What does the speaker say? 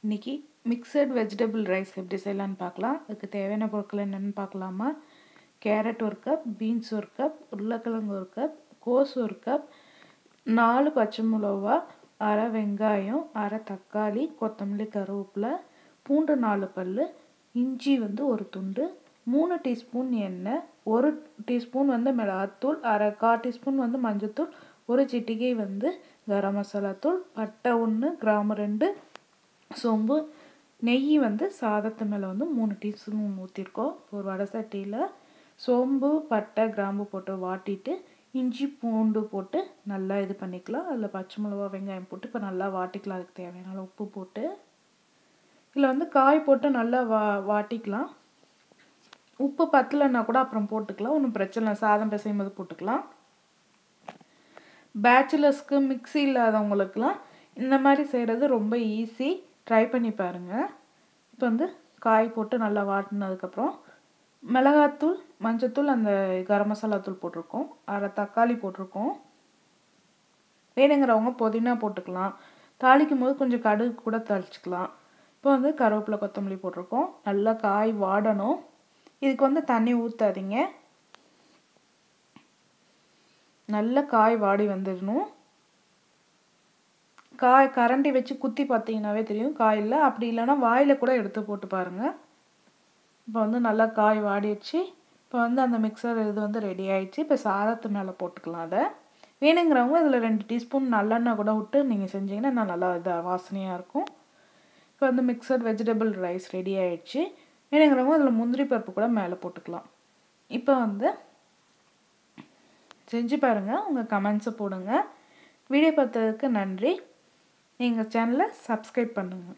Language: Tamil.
இன்னைக்கு மிக்சட் வெஜிடபிள் ரைஸ் எப்படி செய்யலான்னு பார்க்கலாம். அதுக்கு தேவையான பொருட்கள் என்னென்னு பார்க்கலாமா. கேரட் 1 கப், பீன்ஸ் 1 கப், உருளைக்கிழங்கு 1 கப், கோஸ் 1 கப், 4 பச்சை மிளகா, அரை வெங்காயம், அரை தக்காளி, கொத்தமல்லி, கருவேப்பிலை, பூண்டு 4 பல், இஞ்சி 1 துண்டு, 3 டீஸ்பூன் எண்ணெய், 1 டீஸ்பூன் மிளகாத்தூள், அரை 1/4 டீஸ்பூன் மஞ்சத்தூள், 1 சிட்டிகை கரம் மசாலா தூள், பட்டை 1, கிராம்பு 2, சோம்பு, நெய் சாதத்து மேலே 3 டீஸ்பூன் ஊற்றிருக்கோம். ஒரு வடை சட்டியில் சோம்பு, பட்டை, கிராம்பு போட்டு வாட்டிட்டு இஞ்சி பூண்டு போட்டு நல்லா இது பண்ணிக்கலாம். அதில் பச்சை மிளகா, வெங்காயம் போட்டு இப்போ நல்லா வாட்டிக்கலாம். அதுக்கு தேவையான உப்பு போட்டு இதில் காய் போட்டு நல்லா வாட்டிக்கலாம். உப்பு பத்தலைன்னா கூட அப்புறம் போட்டுக்கலாம், ஒன்றும் பிரச்சனை இல்லை. சாதம் பிசையும் போது போட்டுக்கலாம். பேச்சுலர்ஸ்க்கு மிக்ஸி இல்லாதவங்களுக்கெல்லாம் இந்த மாதிரி செய்கிறது ரொம்ப ஈஸி. ட்ரை பண்ணி பாருங்கள். இப்போ காய் போட்டு நல்லா வாட்டினதுக்கப்புறம் மிளகாத்தூள், மஞ்சத்தூள், அந்த கரம் மசாலா தூள் போட்டிருக்கோம். அரை தக்காளி போட்டிருக்கோம். வேணுங்கிறவங்க புதினா போட்டுக்கலாம். தாளிக்கும் போது கொஞ்சம் கடுகு கூட தாளிச்சிக்கலாம். இப்போ கருவேப்பிலை, கொத்தமல்லி போட்டிருக்கோம். நல்லா காய் வாடணும். இதுக்கு தண்ணி ஊற்றாதீங்க. நல்ல காய் வாடி வந்துடணும். காய் கரண்டி வச்சு குத்தி பார்த்தீங்கன்னாவே தெரியும் காய் இல்லை. அப்படி இல்லைன்னா வாயில் கூட எடுத்து போட்டு பாருங்கள். இப்போ நல்லா காய் வாடிடுச்சு. இப்போ அந்த மிக்சர் இது ரெடி ஆகிடுச்சு. இப்போ சாதத்து மேலே போட்டுக்கலாம். அதை வேணுங்கிறவங்க இதில் 2 டீஸ்பூன் நல்லெண்ணெய் கூட விட்டு நீங்கள் செஞ்சிங்கன்னா நல்லா வாசனையாக இருக்கும். இப்போ மிக்சட் வெஜிடபிள் ரைஸ் ரெடி ஆகிடுச்சு. வேணுங்கிறவங்க இதில் முந்திரி பருப்பு கூட மேலே போட்டுக்கலாம். இப்போ செஞ்சு பாருங்கள். உங்கள் கமெண்ட்ஸை போடுங்க. வீடியோ பார்த்ததுக்கு நன்றி. எங்கள் சேனலை சப்ஸ்கிரைப் பண்ணுங்கள்.